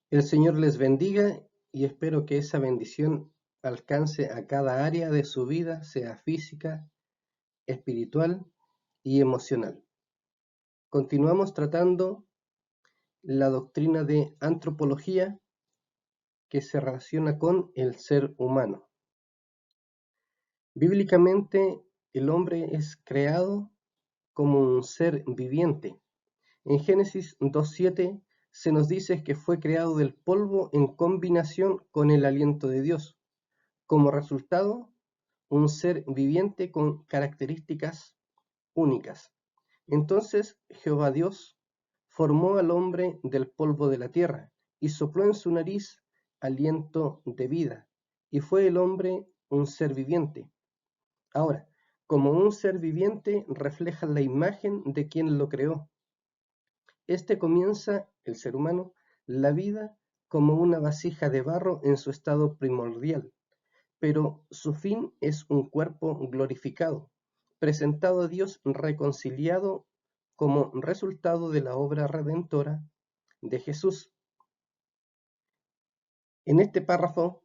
El Señor les bendiga y espero que esa bendición alcance a cada área de su vida, sea física, espiritual y emocional. Continuamos tratando la doctrina de antropología que se relaciona con el ser humano. Bíblicamente, el hombre es creado como un ser viviente. En Génesis 2:7 se nos dice que fue creado del polvo en combinación con el aliento de Dios. Como resultado, un ser viviente con características únicas. Entonces Jehová Dios formó al hombre del polvo de la tierra y sopló en su nariz aliento de vida, y fue el hombre un ser viviente. Ahora, como un ser viviente refleja la imagen de quien lo creó. Este comienza, el ser humano, la vida como una vasija de barro en su estado primordial, pero su fin es un cuerpo glorificado, presentado a Dios reconciliado como resultado de la obra redentora de Jesús. En este párrafo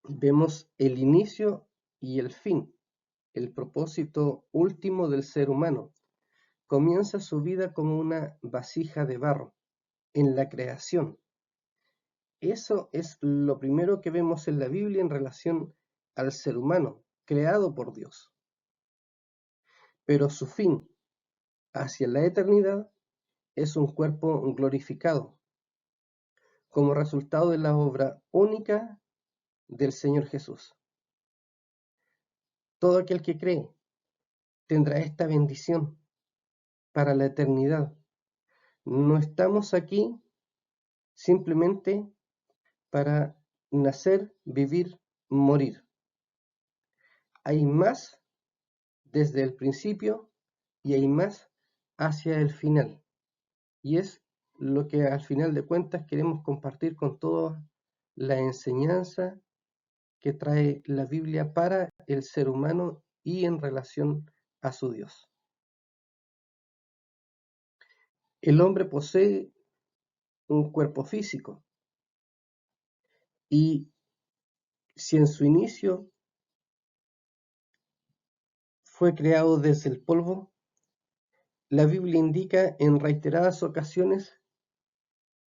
vemos el inicio y el fin, el propósito último del ser humano. Comienza su vida como una vasija de barro en la creación. Eso es lo primero que vemos en la Biblia en relación al ser humano, creado por Dios. Pero su fin hacia la eternidad es un cuerpo glorificado, como resultado de la obra única del Señor Jesús. Todo aquel que cree tendrá esta bendición para la eternidad. No estamos aquí simplemente para nacer, vivir, morir. Hay más desde el principio y hay más hacia el final. Y es lo que al final de cuentas queremos compartir con toda la enseñanza que trae la Biblia para el ser humano y en relación a su Dios. El hombre posee un cuerpo físico y si en su inicio fue creado desde el polvo, la Biblia indica en reiteradas ocasiones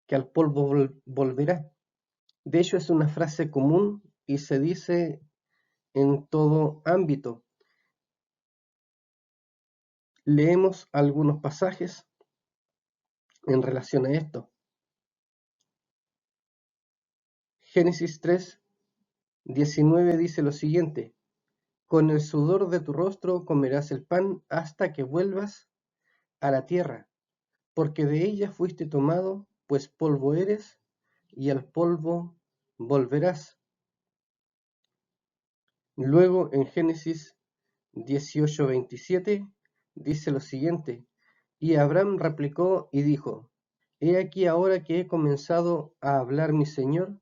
que al polvo volverá. De hecho, es una frase común y se dice en todo ámbito. Leemos algunos pasajes en relación a esto. Génesis 3:19 dice lo siguiente: con el sudor de tu rostro comerás el pan hasta que vuelvas a la tierra, porque de ella fuiste tomado, pues polvo eres, y al polvo volverás. Luego en Génesis 18:27 dice lo siguiente: y Abraham replicó y dijo: he aquí ahora que he comenzado a hablar mi Señor,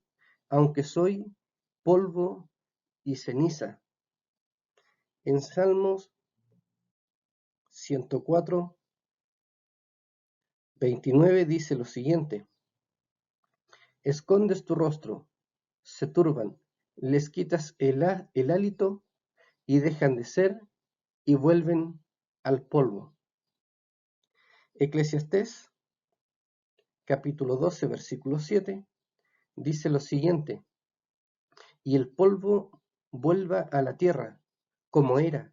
aunque soy polvo y ceniza. En Salmos 104:29 dice lo siguiente: escondes tu rostro, se turban, les quitas el hálito y dejan de ser y vuelven al polvo. Eclesiastés capítulo 12 versículo 7 dice lo siguiente: y el polvo vuelva a la tierra como era,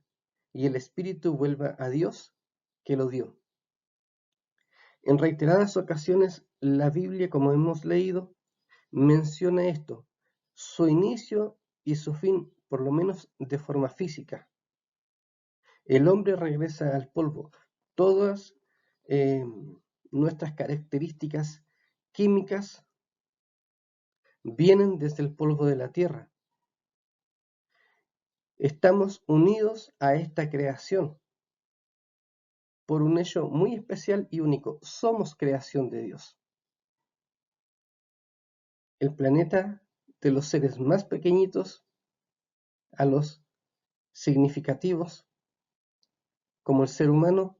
y el espíritu vuelva a Dios que lo dio. En reiteradas ocasiones la Biblia, como hemos leído, menciona esto, su inicio y su fin, por lo menos de forma física. El hombre regresa al polvo. Todas nuestras características químicas vienen desde el polvo de la tierra. Estamos unidos a esta creación por un hecho muy especial y único. Somos creación de Dios. El planeta, de los seres más pequeñitos a los significativos, como el ser humano,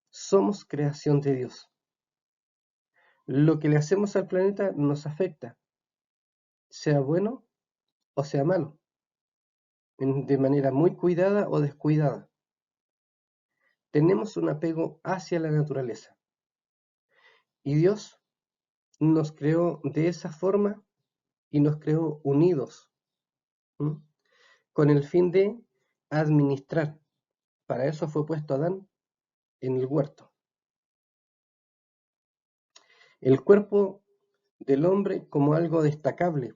somos creación de Dios. Lo que le hacemos al planeta nos afecta, sea bueno o sea malo, de manera muy cuidada o descuidada. Tenemos un apego hacia la naturaleza y Dios nos creó de esa forma y nos creó unidos, ¿m? Con el fin de administrar. Para eso fue puesto Adán en el huerto. El cuerpo del hombre como algo destacable.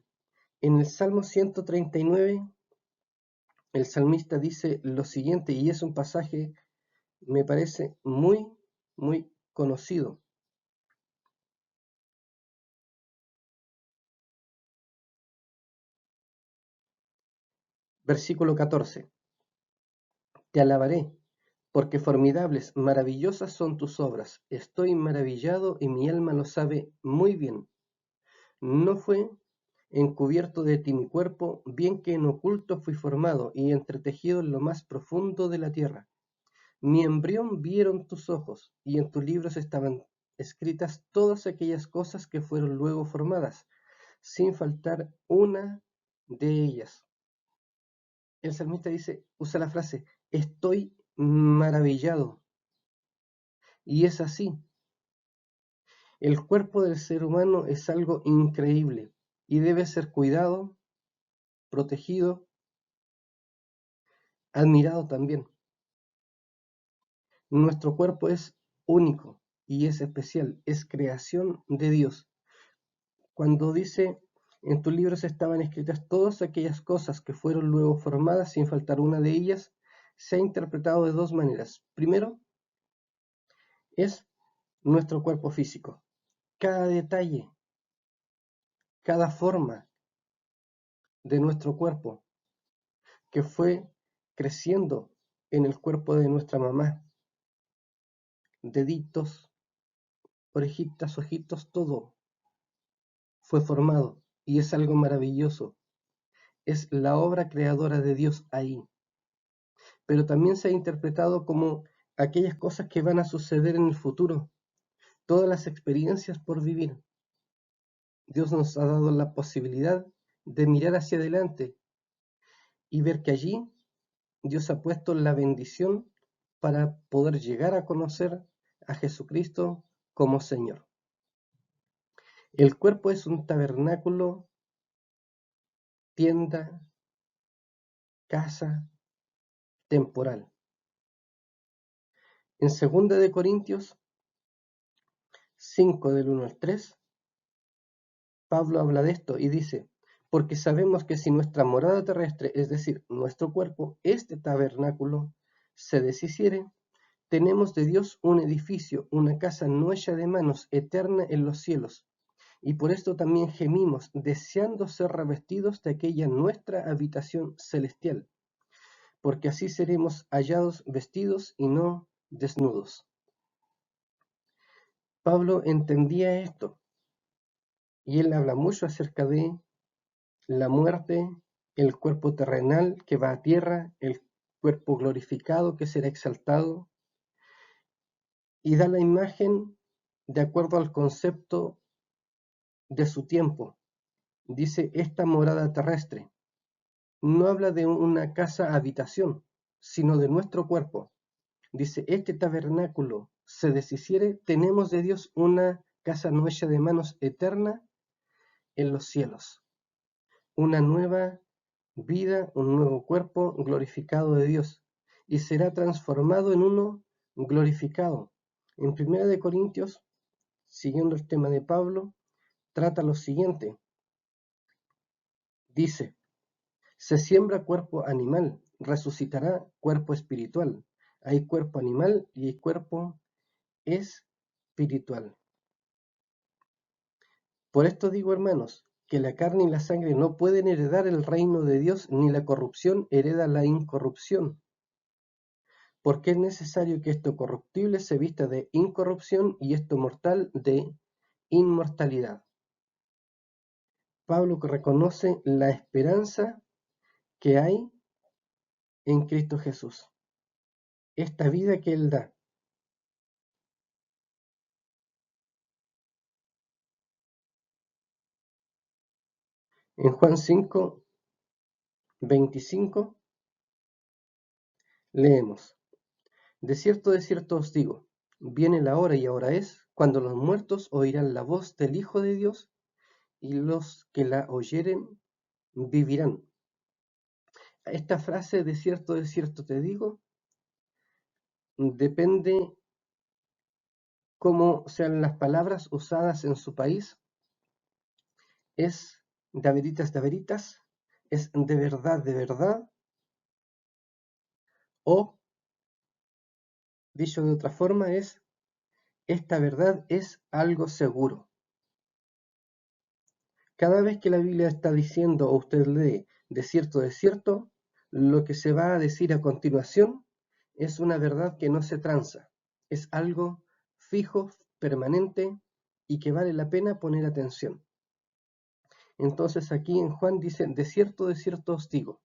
En el Salmo 139, el salmista dice lo siguiente, y es un pasaje, me parece, muy conocido. Versículo 14. Te alabaré, porque formidables, maravillosas son tus obras. Estoy maravillado y mi alma lo sabe muy bien. No fue encubierto de ti mi cuerpo, bien que en oculto fui formado y entretejido en lo más profundo de la tierra. Mi embrión vieron tus ojos, y en tus libros estaban escritas todas aquellas cosas que fueron luego formadas, sin faltar una de ellas. El salmista usa la frase, estoy maravillado. Y es así. El cuerpo del ser humano es algo increíble y debe ser cuidado, protegido, admirado también. Nuestro cuerpo es único y es especial, es creación de Dios. Cuando dice, en tus libros estaban escritas todas aquellas cosas que fueron luego formadas sin faltar una de ellas, se ha interpretado de dos maneras. Primero, es nuestro cuerpo físico. Cada detalle, cada forma de nuestro cuerpo que fue creciendo en el cuerpo de nuestra mamá, deditos, orejitas, ojitos, todo fue formado y es algo maravilloso. Es la obra creadora de Dios ahí. Pero también se ha interpretado como aquellas cosas que van a suceder en el futuro, todas las experiencias por vivir. Dios nos ha dado la posibilidad de mirar hacia adelante y ver que allí Dios ha puesto la bendición para poder llegar a conocer a Jesucristo como Señor. El cuerpo es un tabernáculo, tienda, casa temporal. En 2 de Corintios 5 del 1 al 3, Pablo habla de esto y dice, porque sabemos que si nuestra morada terrestre, es decir, nuestro cuerpo, este tabernáculo, se deshiciere, tenemos de Dios un edificio, una casa no hecha de manos, eterna en los cielos. Y por esto también gemimos, deseando ser revestidos de aquella nuestra habitación celestial, porque así seremos hallados vestidos y no desnudos. Pablo entendía esto, y él habla mucho acerca de la muerte, el cuerpo terrenal que va a tierra, el cuerpo glorificado que será exaltado, y da la imagen de acuerdo al concepto de su tiempo. Dice esta morada terrestre. No habla de una casa habitación, sino de nuestro cuerpo. Dice, este tabernáculo se deshiciere, tenemos de Dios una casa no hecha de manos eterna en los cielos. Una nueva vida, un nuevo cuerpo glorificado de Dios, y será transformado en uno glorificado. En 1 Corintios, siguiendo el tema de Pablo, trata lo siguiente. Dice, se siembra cuerpo animal, resucitará cuerpo espiritual. Hay cuerpo animal y hay cuerpo espiritual. Por esto digo, hermanos, que la carne y la sangre no pueden heredar el reino de Dios, ni la corrupción hereda la incorrupción. Porque es necesario que esto corruptible se vista de incorrupción y esto mortal de inmortalidad. Pablo reconoce la esperanza que hay en Cristo Jesús. Esta vida que Él da. En Juan 5:25 leemos: de cierto os digo, viene la hora y ahora es, cuando los muertos oirán la voz del Hijo de Dios, y los que la oyeren vivirán. Esta frase de cierto te digo, depende cómo sean las palabras usadas en su país. Es de veritas, es de verdad, o dicho de otra forma es, esta verdad es algo seguro. Cada vez que la Biblia está diciendo o usted lee de cierto, lo que se va a decir a continuación es una verdad que no se tranza, es algo fijo, permanente y que vale la pena poner atención. Entonces aquí en Juan dice, de cierto os digo,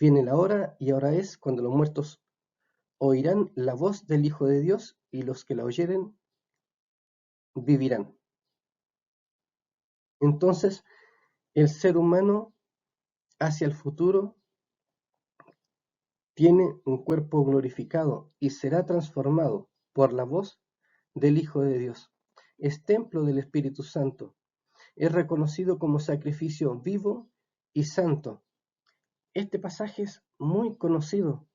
viene la hora y ahora es cuando los muertos oirán la voz del Hijo de Dios y los que la oyeren vivirán. Entonces el ser humano hacia el futuro tiene un cuerpo glorificado y será transformado por la voz del Hijo de Dios. Es templo del Espíritu Santo. Es reconocido como sacrificio vivo y santo. Este pasaje es muy conocido.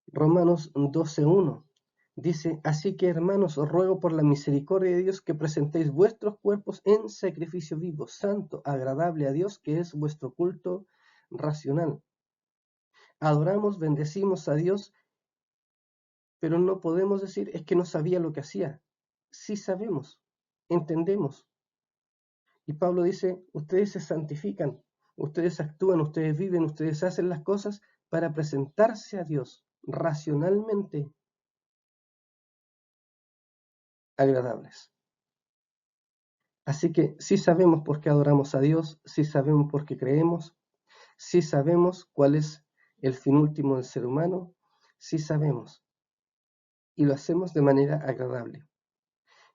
Romanos 12:1 dice: así que, hermanos, os ruego por la misericordia de Dios que presentéis vuestros cuerpos en sacrificio vivo, santo, agradable a Dios, que es vuestro culto racional. Adoramos, bendecimos a Dios, pero no podemos decir es que no sabía lo que hacía. Sí sabemos, entendemos. Y Pablo dice, ustedes se santifican, ustedes actúan, ustedes viven, ustedes hacen las cosas para presentarse a Dios racionalmente agradables. Así que sí sabemos por qué adoramos a Dios, sí sabemos por qué creemos, sí sabemos cuál es el fin último del ser humano, sí sabemos, y lo hacemos de manera agradable.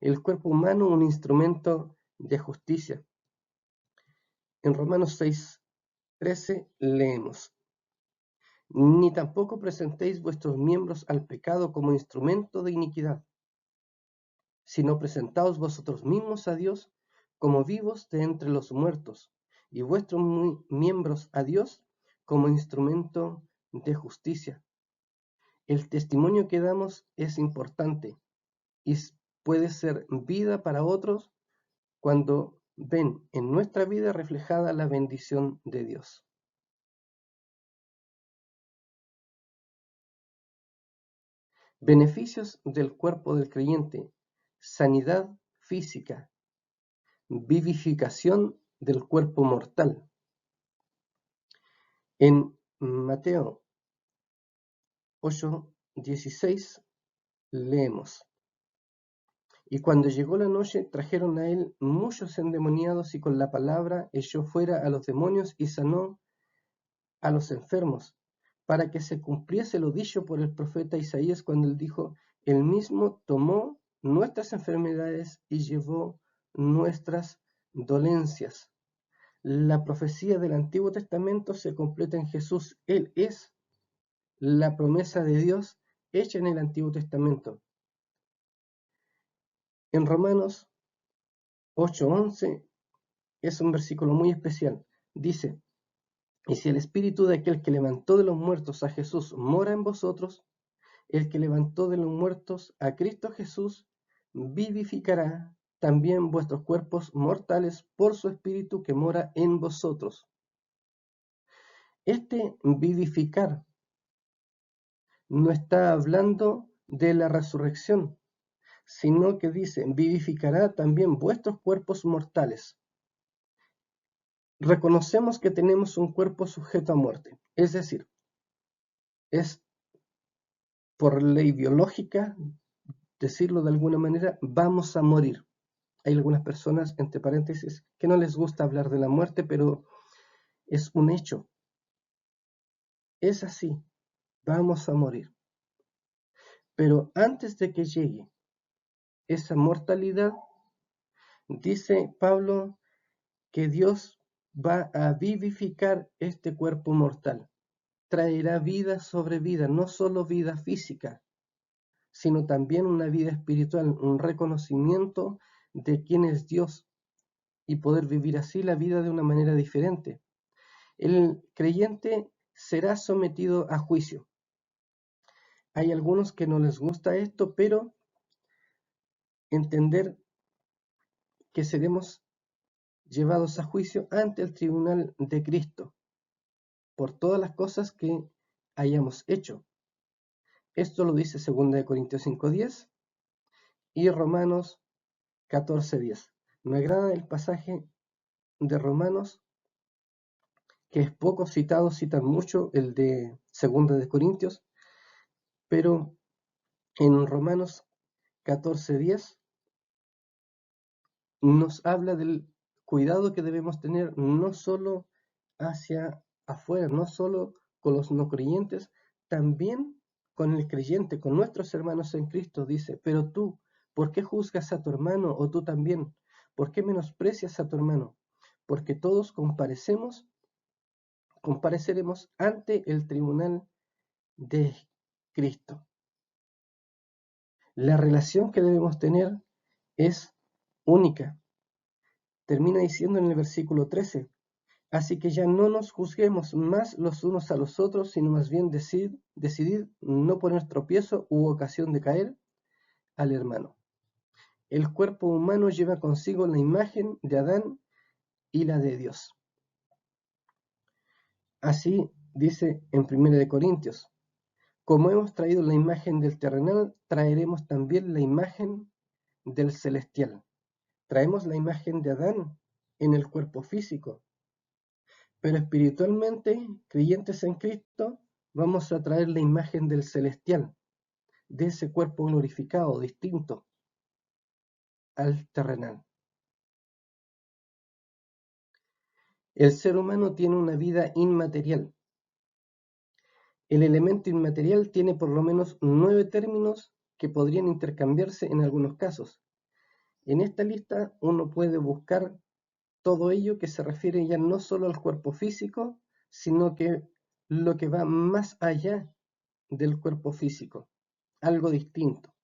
El cuerpo humano, un instrumento de justicia. En Romanos 6:13 leemos: ni tampoco presentéis vuestros miembros al pecado como instrumento de iniquidad, sino presentaos vosotros mismos a Dios como vivos de entre los muertos, y vuestros miembros a Dios como instrumento de justicia. El testimonio que damos es importante y puede ser vida para otros cuando ven en nuestra vida reflejada la bendición de Dios. Beneficios del cuerpo del creyente: sanidad física, vivificación del cuerpo mortal. En Mateo 8:16 leemos: y cuando llegó la noche, trajeron a él muchos endemoniados, y con la palabra echó fuera a los demonios y sanó a los enfermos, para que se cumpliese lo dicho por el profeta Isaías cuando él dijo: él mismo tomó nuestras enfermedades y llevó nuestras dolencias. La profecía del Antiguo Testamento se completa en Jesús. Él es la promesa de Dios hecha en el Antiguo Testamento. En Romanos 8:11 es un versículo muy especial. Dice: y si el espíritu de aquel que levantó de los muertos a Jesús mora en vosotros, el que levantó de los muertos a Cristo Jesús vivificará también vuestros cuerpos mortales por su espíritu que mora en vosotros. Este vivificar no está hablando de la resurrección, sino que dice, vivificará también vuestros cuerpos mortales. Reconocemos que tenemos un cuerpo sujeto a muerte, es decir, es por ley biológica, decirlo de alguna manera, vamos a morir. Hay algunas personas, entre paréntesis, que no les gusta hablar de la muerte, pero es un hecho. Es así, vamos a morir. Pero antes de que llegue esa mortalidad, Dice Pablo que Dios va a vivificar este cuerpo mortal. Traerá vida sobre vida, no solo vida física, sino también una vida espiritual, un reconocimiento de quién es Dios y poder vivir así la vida de una manera diferente. El creyente será sometido a juicio. Hay algunos que no les gusta esto, pero entender que seremos llevados a juicio ante el tribunal de Cristo por todas las cosas que hayamos hecho. Esto lo dice 2 Corintios 5:10 y Romanos 14:10. Me agrada el pasaje de Romanos, que es poco citado, citan mucho el de 2 Corintios, pero en Romanos 14:10 nos habla del cuidado que debemos tener no solo hacia afuera, no solo con los no creyentes, también con el creyente, con nuestros hermanos en Cristo. Dice, pero tú, ¿por qué juzgas a tu hermano o tú también? ¿Por qué menosprecias a tu hermano? Porque todos compareceremos ante el tribunal de Cristo. La relación que debemos tener es única. Termina diciendo en el versículo 13, así que ya no nos juzguemos más los unos a los otros, sino más bien decidid no poner tropiezo u ocasión de caer al hermano. El cuerpo humano lleva consigo la imagen de Adán y la de Dios. Así dice en 1 Corintios, como hemos traído la imagen del terrenal, traeremos también la imagen del celestial. Traemos la imagen de Adán en el cuerpo físico, pero espiritualmente, creyentes en Cristo, vamos a traer la imagen del celestial, de ese cuerpo glorificado, distinto al terrenal. El ser humano tiene una vida inmaterial. El elemento inmaterial tiene por lo menos 9 términos que podrían intercambiarse en algunos casos. En esta lista uno puede buscar todo ello que se refiere ya no solo al cuerpo físico, sino que lo que va más allá del cuerpo físico, algo distinto.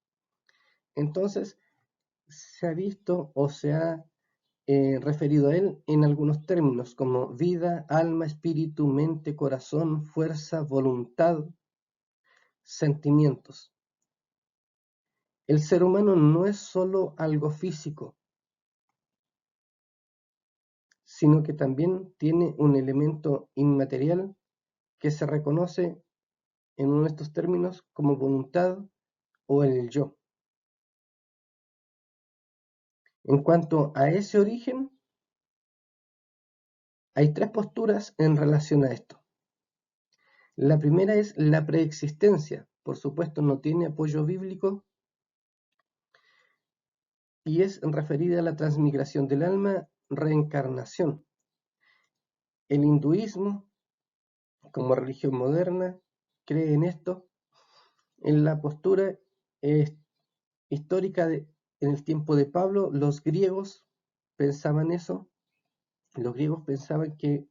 Entonces, se ha visto o se ha referido a él en algunos términos como vida, alma, espíritu, mente, corazón, fuerza, voluntad, sentimientos. El ser humano no es solo algo físico, sino que también tiene un elemento inmaterial que se reconoce en uno de estos términos como voluntad o el yo. En cuanto a ese origen, hay 3 posturas en relación a esto. La primera es la preexistencia, por supuesto no tiene apoyo bíblico y es referida a la transmigración del alma, reencarnación. El hinduismo, como religión moderna, cree en esto. En la postura histórica en el tiempo de Pablo, los griegos pensaban eso. Los griegos pensaban que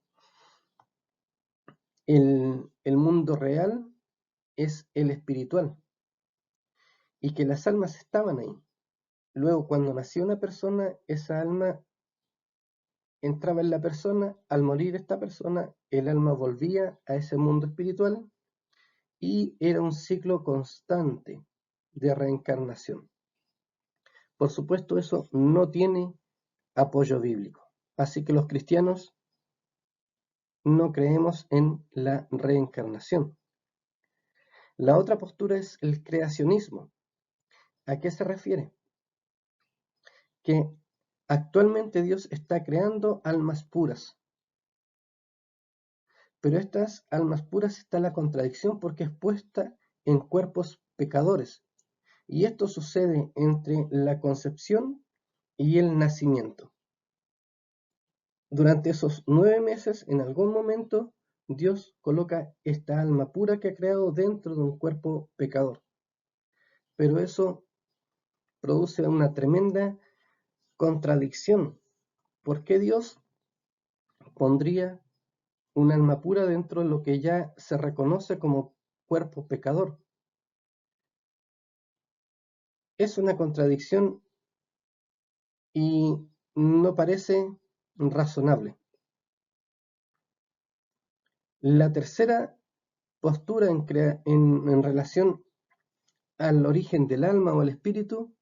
el mundo real es el espiritual y que las almas estaban ahí. Luego, cuando nació una persona, esa alma entraba en la persona, al morir esta persona, el alma volvía a ese mundo espiritual y era un ciclo constante de reencarnación. Por supuesto, eso no tiene apoyo bíblico. Así que los cristianos no creemos en la reencarnación. La otra postura es el creacionismo. ¿A qué se refiere? Que actualmente Dios está creando almas puras, pero estas almas puras está la contradicción porque es puesta en cuerpos pecadores. Y esto sucede entre la concepción y el nacimiento. Durante esos 9 meses, en algún momento, Dios coloca esta alma pura que ha creado dentro de un cuerpo pecador. Pero eso produce una tremenda contradicción. ¿Por qué Dios pondría un alma pura dentro de lo que ya se reconoce como cuerpo pecador? Es una contradicción y no parece razonable. La tercera postura en relación al origen del alma o el espíritu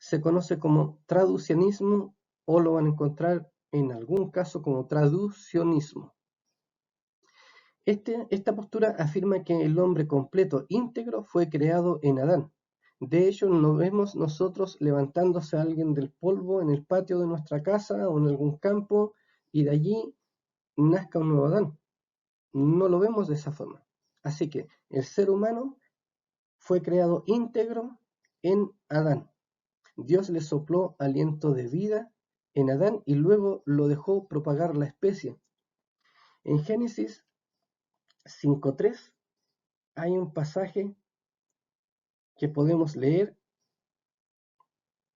se conoce como traducianismo, o lo van a encontrar en algún caso como traduccionismo. Esta postura afirma que el hombre completo, íntegro, fue creado en Adán. De hecho, no vemos nosotros levantándose a alguien del polvo en el patio de nuestra casa o en algún campo y de allí nazca un nuevo Adán. No lo vemos de esa forma. Así que el ser humano fue creado íntegro en Adán. Dios le sopló aliento de vida en Adán y luego lo dejó propagar la especie. En Génesis 5:3 hay un pasaje que podemos leer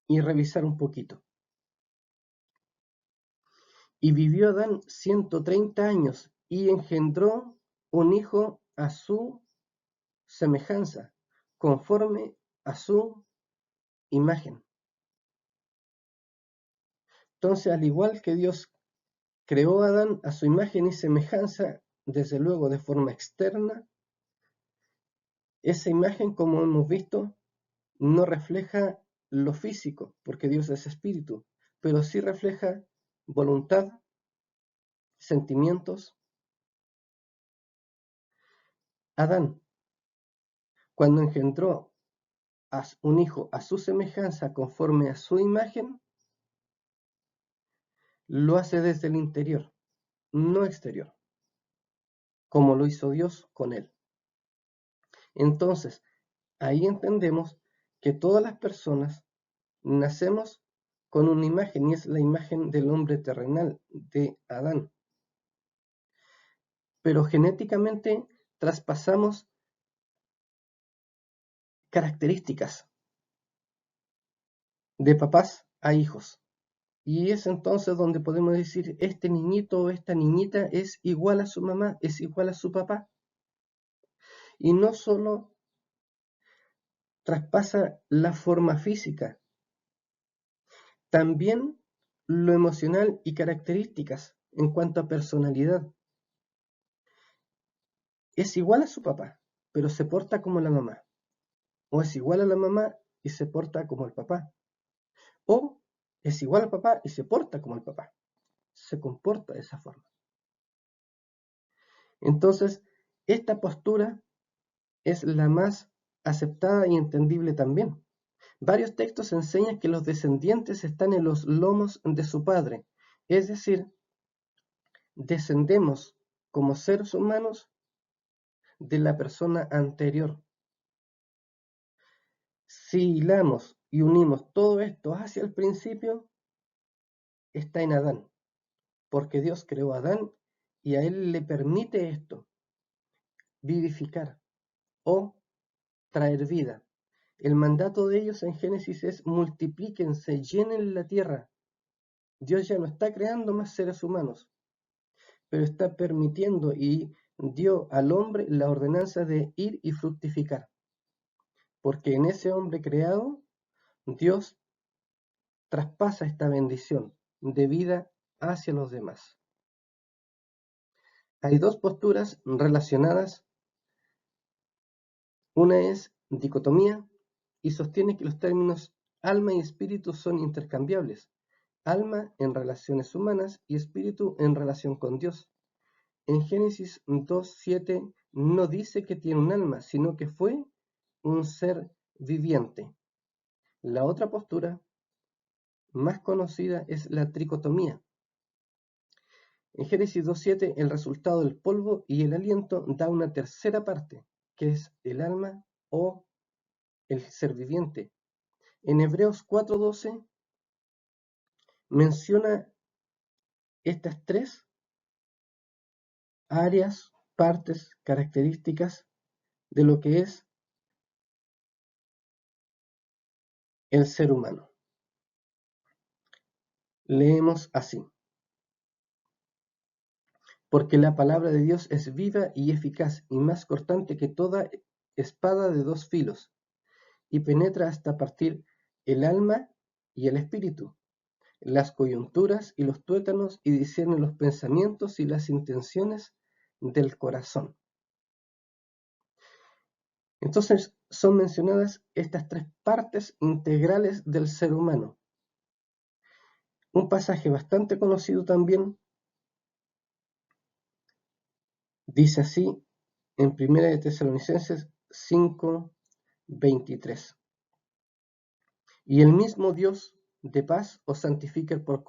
y revisar un poquito. Y vivió Adán 130 años y engendró un hijo a su semejanza, conforme a su imagen. Entonces, al igual que Dios creó a Adán a su imagen y semejanza, desde luego de forma externa, esa imagen, como hemos visto, no refleja lo físico, porque Dios es espíritu, pero sí refleja voluntad, sentimientos. Adán, cuando engendró a un hijo a su semejanza, conforme a su imagen, lo hace desde el interior, no exterior, como lo hizo Dios con él. Entonces, ahí entendemos que todas las personas nacemos con una imagen, y es la imagen del hombre terrenal, de Adán. Pero genéticamente traspasamos características de papás a hijos. Y es entonces donde podemos decir, este niñito o esta niñita es igual a su mamá, es igual a su papá. Y no solo traspasa la forma física, también lo emocional y características en cuanto a personalidad. Es igual a su papá, pero se porta como la mamá. O es igual a la mamá y se porta como el papá. O es igual al papá y se porta como el papá. Se comporta de esa forma. Entonces, esta postura es la más aceptada y entendible también. Varios textos enseñan que los descendientes están en los lomos de su padre, es decir, descendemos como seres humanos de la persona anterior. Si hilamos y unimos todo esto hacia el principio, está en Adán, porque Dios creó a Adán y a él le permite esto, vivificar o traer vida. El mandato de ellos en Génesis es multiplíquense, llenen la tierra. Dios ya no está creando más seres humanos, pero está permitiendo y dio al hombre la ordenanza de ir y fructificar. Porque en ese hombre creado, Dios traspasa esta bendición de vida hacia los demás. Hay dos posturas relacionadas. Una es dicotomía y sostiene que los términos alma y espíritu son intercambiables. Alma en relaciones humanas y espíritu en relación con Dios. En Génesis 2:7 no dice que tiene un alma, sino que fue un ser viviente. La otra postura más conocida es la tricotomía. En Génesis 2:7 el resultado del polvo y el aliento da una tercera parte, que es el alma o el ser viviente. En Hebreos 4:12 menciona estas tres áreas, partes, características de lo que es el ser humano. Leemos así: porque la palabra de Dios es viva y eficaz y más cortante que toda espada de dos filos, y penetra hasta partir el alma y el espíritu, las coyunturas y los tuétanos, y discierne los pensamientos y las intenciones del corazón. Entonces son mencionadas estas tres partes integrales del ser humano. Un pasaje bastante conocido también dice así en 1 de Tesalonicenses 5:23: y el mismo Dios de paz os santifique por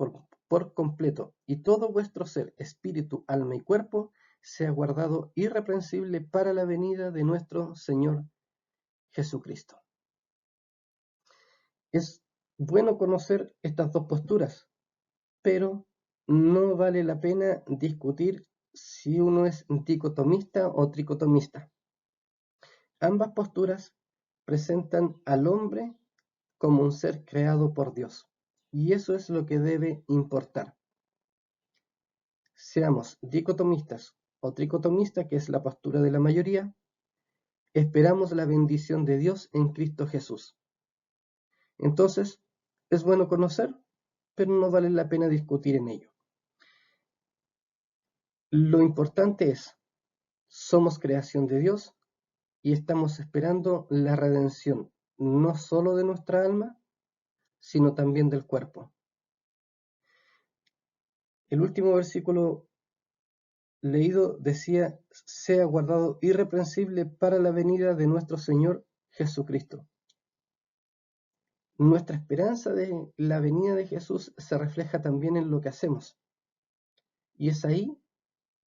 completo, y todo vuestro ser, espíritu, alma y cuerpo, sea guardado irreprensible para la venida de nuestro Señor Jesucristo. Es bueno conocer estas dos posturas, pero no vale la pena discutir si uno es dicotomista o tricotomista. Ambas posturas presentan al hombre como un ser creado por Dios, y eso es lo que debe importar. Seamos dicotomistas o tricotomistas, que es la postura de la mayoría, esperamos la bendición de Dios en Cristo Jesús. Entonces, es bueno conocer, pero no vale la pena discutir en ello. Lo importante es, somos creación de Dios y estamos esperando la redención, no solo de nuestra alma, sino también del cuerpo. El último versículo leído decía: sea guardado irreprensible para la venida de nuestro Señor Jesucristo. Nuestra esperanza de la venida de Jesús se refleja también en lo que hacemos. Y es ahí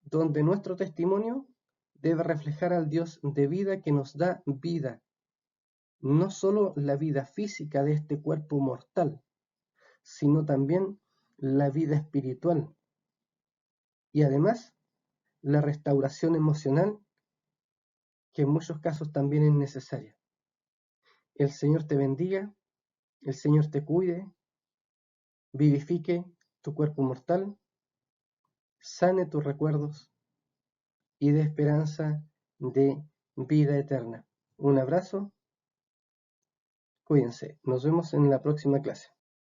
donde nuestro testimonio debe reflejar al Dios de vida que nos da vida. No solo la vida física de este cuerpo mortal, sino también la vida espiritual. Y además, la restauración emocional, que en muchos casos también es necesaria. El Señor te bendiga, el Señor te cuide, vivifique tu cuerpo mortal, sane tus recuerdos y dé esperanza de vida eterna. Un abrazo, cuídense, nos vemos en la próxima clase.